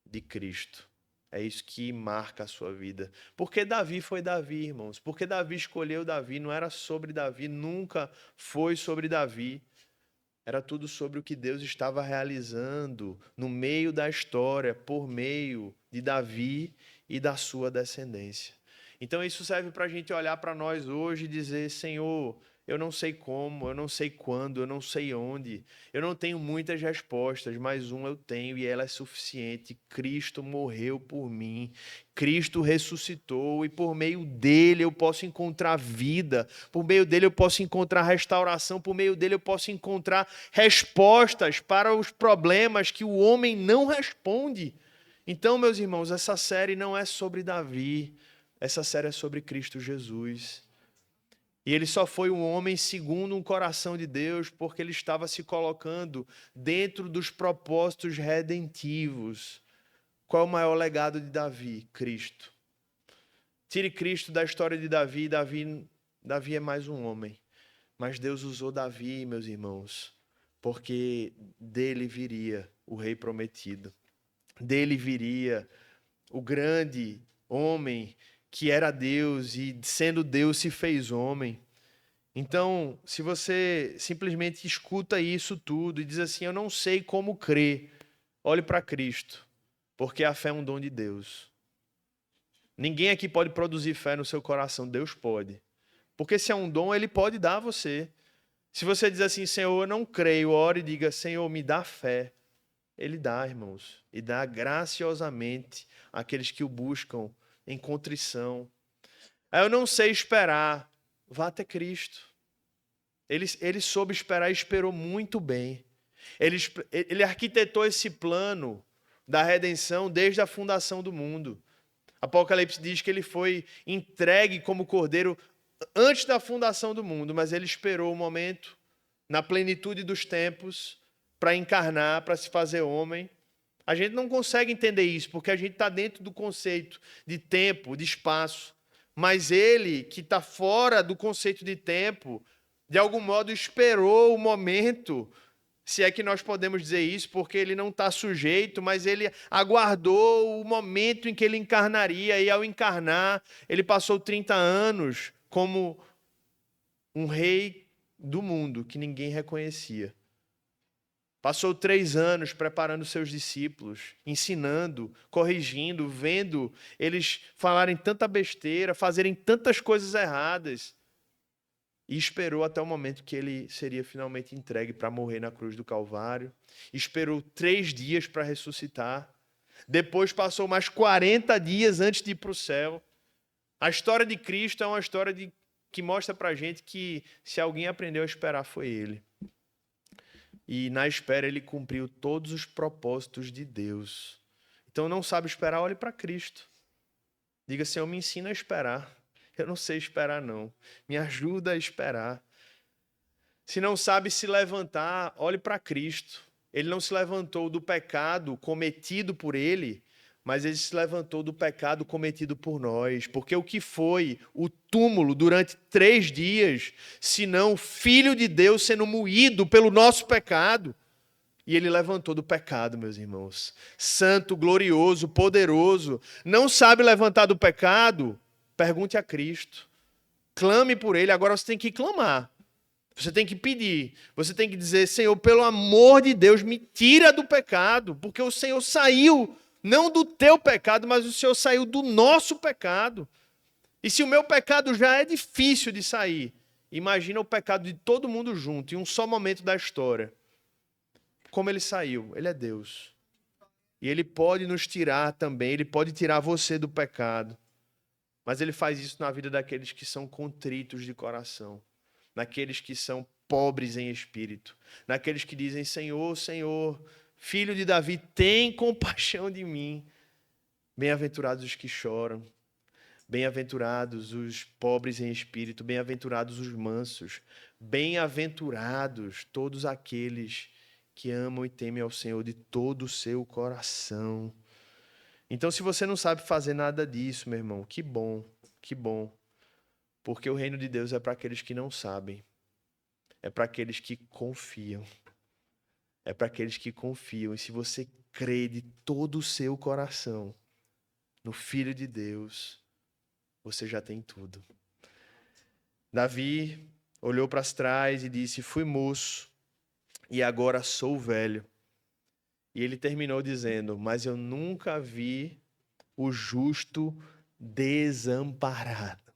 de Cristo. É isso que marca a sua vida. Porque Davi foi Davi, irmãos. Porque Davi escolheu Davi. Não era sobre Davi, nunca foi sobre Davi. Era tudo sobre o que Deus estava realizando no meio da história, por meio de Davi e da sua descendência. Então isso serve para a gente olhar para nós hoje e dizer: Senhor, eu não sei como, eu não sei quando, eu não sei onde, eu não tenho muitas respostas, mas eu tenho e ela é suficiente. Cristo morreu por mim, Cristo ressuscitou e por meio dele eu posso encontrar vida, por meio dele eu posso encontrar restauração, por meio dele eu posso encontrar respostas para os problemas que o homem não responde. Então, meus irmãos, essa série não é sobre Davi, essa série é sobre Cristo Jesus. E ele só foi um homem segundo um coração de Deus porque ele estava se colocando dentro dos propósitos redentivos. Qual é o maior legado de Davi? Cristo. Tire Cristo da história de Davi. Davi é mais um homem. Mas Deus usou Davi, meus irmãos, porque dele viria o rei prometido. Dele viria o grande homem que era Deus e, sendo Deus, se fez homem. Então, se você simplesmente escuta isso tudo e diz assim: eu não sei como crer, olhe para Cristo, porque a fé é um dom de Deus. Ninguém aqui pode produzir fé no seu coração, Deus pode. Porque se é um dom, Ele pode dar a você. Se você diz assim: Senhor, eu não creio, ore e diga: Senhor, me dá fé. Ele dá, irmãos, e dá graciosamente àqueles que o buscam em contrição. Eu não sei esperar, vá até Cristo. Ele soube esperar e esperou muito bem. Ele arquitetou esse plano da redenção desde a fundação do mundo. Apocalipse diz que ele foi entregue como cordeiro antes da fundação do mundo, mas ele esperou o momento, na plenitude dos tempos, para encarnar, para se fazer homem. A gente não consegue entender isso, porque a gente está dentro do conceito de tempo, de espaço. Mas ele, que está fora do conceito de tempo, de algum modo esperou o momento, se é que nós podemos dizer isso, porque ele não está sujeito, mas ele aguardou o momento em que ele encarnaria, e ao encarnar, ele passou 30 anos como um rei do mundo que ninguém reconhecia. Passou 3 anos preparando seus discípulos, ensinando, corrigindo, vendo eles falarem tanta besteira, fazerem tantas coisas erradas. E esperou até o momento que ele seria finalmente entregue para morrer na cruz do Calvário. Esperou 3 dias para ressuscitar. Depois passou mais 40 dias antes de ir para o céu. A história de Cristo é uma história que mostra para a gente que se alguém aprendeu a esperar foi ele. E na espera ele cumpriu todos os propósitos de Deus. Então não sabe esperar, olhe para Cristo. Diga, Senhor, me ensina a esperar. Eu não sei esperar, não. Me ajuda a esperar. Se não sabe se levantar, olhe para Cristo. Ele não se levantou do pecado cometido por ele, mas ele se levantou do pecado cometido por nós. Porque o que foi o túmulo durante 3 dias, senão o Filho de Deus sendo moído pelo nosso pecado? E ele levantou do pecado, meus irmãos. Santo, glorioso, poderoso. Não sabe levantar do pecado? Pergunte a Cristo. Clame por ele. Agora você tem que clamar. Você tem que pedir. Você tem que dizer, Senhor, pelo amor de Deus, me tira do pecado. Porque o Senhor saiu, não do teu pecado, mas o Senhor saiu do nosso pecado. E se o meu pecado já é difícil de sair, imagina o pecado de todo mundo junto, em um só momento da história. Como ele saiu? Ele é Deus. E ele pode nos tirar também, ele pode tirar você do pecado. Mas ele faz isso na vida daqueles que são contritos de coração, naqueles que são pobres em espírito, naqueles que dizem, Senhor, Senhor, Filho de Davi, tem compaixão de mim. Bem-aventurados os que choram, bem-aventurados os pobres em espírito, bem-aventurados os mansos, bem-aventurados todos aqueles que amam e temem ao Senhor de todo o seu coração. Então, se você não sabe fazer nada disso, meu irmão, que bom, porque o reino de Deus é para aqueles que não sabem, é para aqueles que confiam, é para aqueles que confiam. E se você crê de todo o seu coração no Filho de Deus, você já tem tudo. Davi olhou para trás e disse, fui moço e agora sou velho. E ele terminou dizendo, mas eu nunca vi o justo desamparado.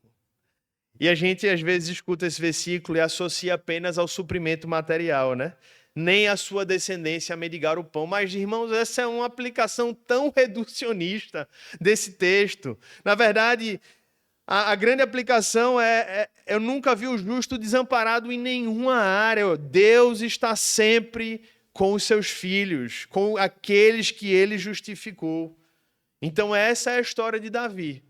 E a gente às vezes escuta esse versículo e associa apenas ao suprimento material, né? Nem a sua descendência a mendigar o pão. Mas, irmãos, essa é uma aplicação tão reducionista desse texto. Na verdade, a grande aplicação eu nunca vi o justo desamparado em nenhuma área. Deus está sempre com os seus filhos, com aqueles que ele justificou. Então essa é a história de Davi.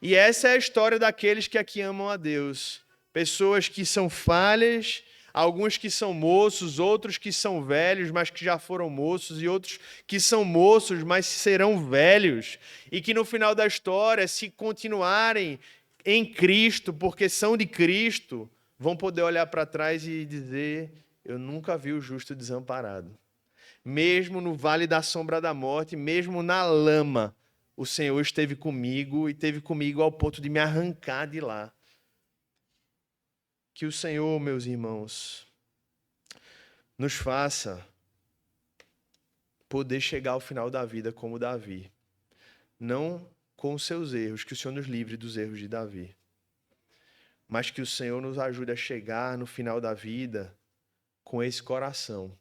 E essa é a história daqueles que aqui amam a Deus. Pessoas que são falhas, alguns que são moços, outros que são velhos, mas que já foram moços, e outros que são moços, mas serão velhos. E que no final da história, se continuarem em Cristo, porque são de Cristo, vão poder olhar para trás e dizer, eu nunca vi o justo desamparado. Mesmo no vale da sombra da morte, mesmo na lama, o Senhor esteve comigo e esteve comigo ao ponto de me arrancar de lá. Que o Senhor, meus irmãos, nos faça poder chegar ao final da vida como Davi. Não com os seus erros, que o Senhor nos livre dos erros de Davi. Mas que o Senhor nos ajude a chegar no final da vida com esse coração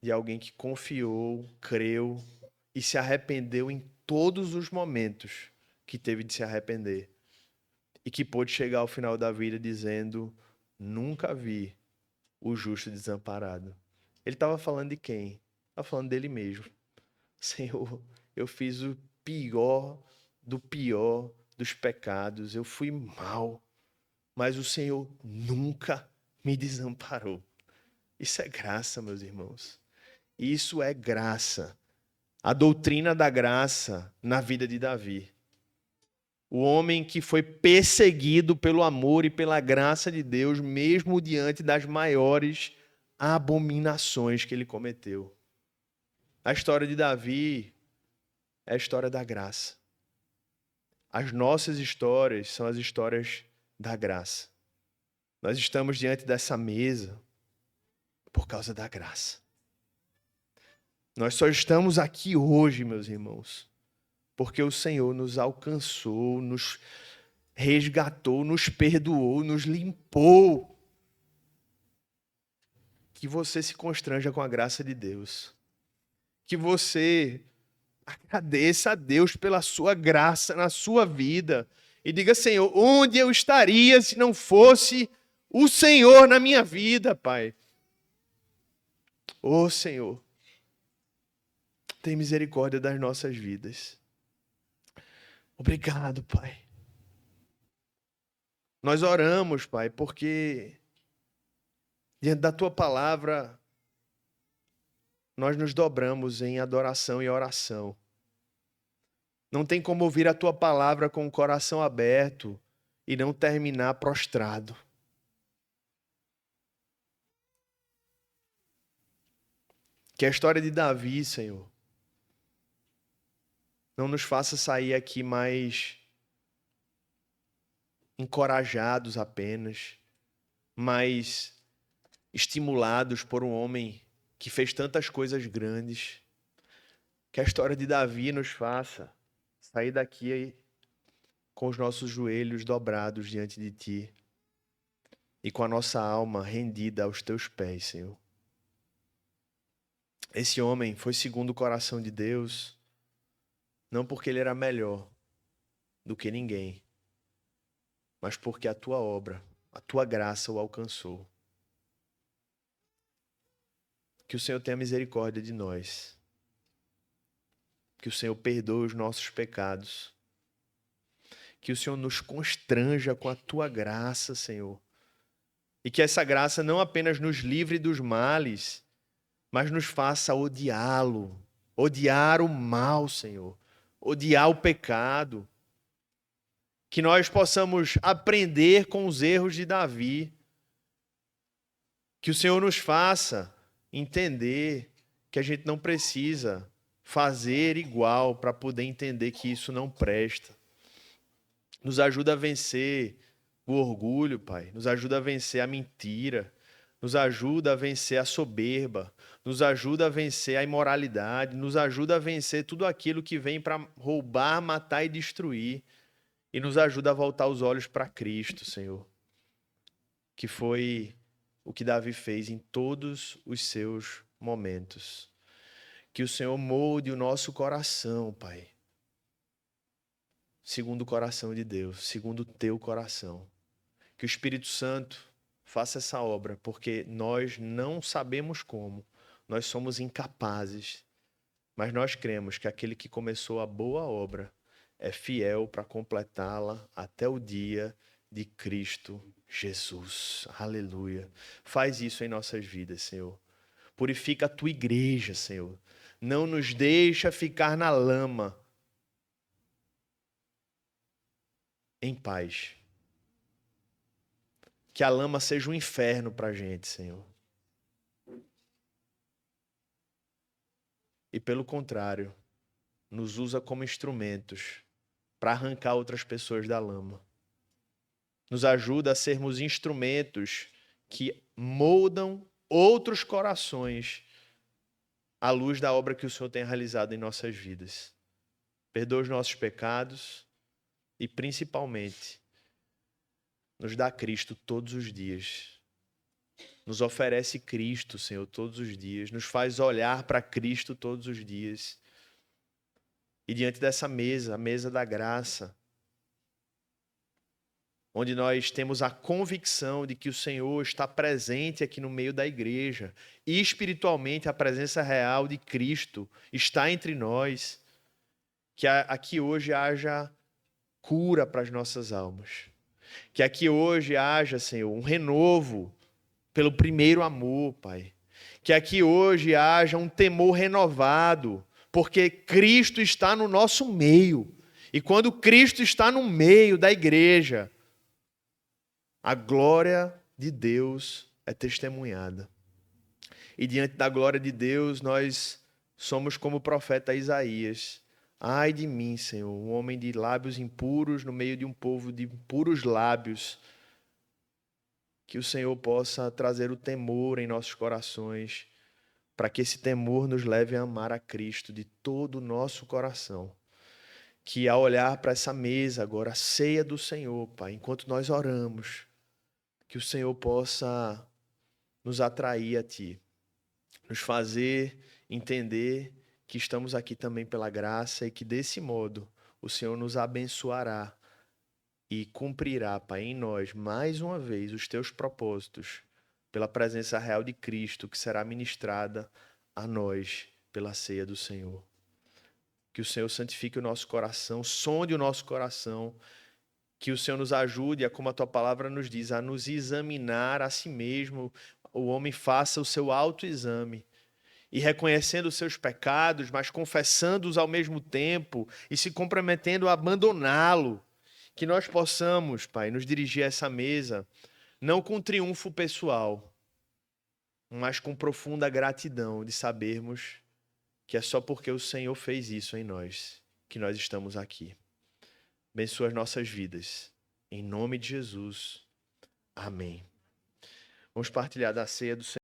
de alguém que confiou, creu e se arrependeu em todos os momentos que teve de se arrepender. E que pôde chegar ao final da vida dizendo, nunca vi o justo desamparado. Ele estava falando de quem? Estava falando dele mesmo. Senhor, eu fiz o pior dos pecados. Eu fui mal. Mas o Senhor nunca me desamparou. Isso é graça, meus irmãos. Isso é graça. A doutrina da graça na vida de Davi. O homem que foi perseguido pelo amor e pela graça de Deus, mesmo diante das maiores abominações que ele cometeu. A história de Davi é a história da graça. As nossas histórias são as histórias da graça. Nós estamos diante dessa mesa por causa da graça. Nós só estamos aqui hoje, meus irmãos, porque o Senhor nos alcançou, nos resgatou, nos perdoou, nos limpou. Que você se constranja com a graça de Deus. Que você agradeça a Deus pela sua graça na sua vida. E diga, Senhor, onde eu estaria se não fosse o Senhor na minha vida, Pai? Ô Senhor, tem misericórdia das nossas vidas. Obrigado, Pai. Nós oramos, Pai, porque diante da Tua palavra, nós nos dobramos em adoração e oração. Não tem como ouvir a Tua palavra com o coração aberto e não terminar prostrado. Que a história de Davi, Senhor, não nos faça sair aqui mais encorajados apenas, mas estimulados por um homem que fez tantas coisas grandes. Que a história de Davi nos faça sair daqui com os nossos joelhos dobrados diante de Ti e com a nossa alma rendida aos Teus pés, Senhor. Esse homem foi segundo o coração de Deus, não porque ele era melhor do que ninguém, mas porque a Tua obra, a Tua graça o alcançou. Que o Senhor tenha misericórdia de nós. Que o Senhor perdoe os nossos pecados. Que o Senhor nos constranja com a Tua graça, Senhor. E que essa graça não apenas nos livre dos males, mas nos faça odiá-lo. Odiar o mal, Senhor. Odiar o pecado. Que nós possamos aprender com os erros de Davi. Que o Senhor nos faça entender que a gente não precisa fazer igual para poder entender que isso não presta. Nos ajuda a vencer o orgulho, Pai. Nos ajuda a vencer a mentira. Nos ajuda a vencer a soberba. Nos ajuda a vencer a imoralidade. Nos ajuda a vencer tudo aquilo que vem para roubar, matar e destruir. E nos ajuda a voltar os olhos para Cristo, Senhor. Que foi o que Davi fez em todos os seus momentos. Que o Senhor molde o nosso coração, Pai. Segundo o coração de Deus, segundo o Teu coração. Que o Espírito Santo faça essa obra, porque nós não sabemos como, nós somos incapazes, mas nós cremos que aquele que começou a boa obra é fiel para completá-la até o dia de Cristo Jesus. Aleluia. Faz isso em nossas vidas, Senhor. Purifica a Tua igreja, Senhor. Não nos deixa ficar na lama. Em paz. Que a lama seja um inferno para a gente, Senhor. E pelo contrário, nos usa como instrumentos para arrancar outras pessoas da lama. Nos ajuda a sermos instrumentos que moldam outros corações à luz da obra que o Senhor tem realizado em nossas vidas. Perdoa os nossos pecados e, principalmente, nos dá Cristo todos os dias. Nos oferece Cristo, Senhor, todos os dias. Nos faz olhar para Cristo todos os dias. E diante dessa mesa, a mesa da graça, onde nós temos a convicção de que o Senhor está presente aqui no meio da igreja, e espiritualmente a presença real de Cristo está entre nós, que aqui hoje haja cura para as nossas almas. Que aqui hoje haja, Senhor, um renovo pelo primeiro amor, Pai. Que aqui hoje haja um temor renovado, porque Cristo está no nosso meio. E quando Cristo está no meio da igreja, a glória de Deus é testemunhada. E diante da glória de Deus, nós somos como o profeta Isaías. Ai de mim, Senhor, um homem de lábios impuros no meio de um povo de puros lábios. Que o Senhor possa trazer o temor em nossos corações, para que esse temor nos leve a amar a Cristo de todo o nosso coração. Que ao olhar para essa mesa agora, a ceia do Senhor, Pai, enquanto nós oramos, que o Senhor possa nos atrair a Ti, nos fazer entender que estamos aqui também pela graça e que desse modo o Senhor nos abençoará e cumprirá, Pai, em nós, mais uma vez, os Teus propósitos, pela presença real de Cristo, que será ministrada a nós pela ceia do Senhor. Que o Senhor santifique o nosso coração, sonde o nosso coração, que o Senhor nos ajude, a, como a Tua palavra nos diz, a nos examinar a si mesmo, o homem faça o seu autoexame, e reconhecendo os seus pecados, mas confessando-os ao mesmo tempo e se comprometendo a abandoná-lo. Que nós possamos, Pai, nos dirigir a essa mesa, não com triunfo pessoal, mas com profunda gratidão de sabermos que é só porque o Senhor fez isso em nós que nós estamos aqui. Abençoa as nossas vidas. Em nome de Jesus. Amém. Vamos partilhar da ceia do Senhor.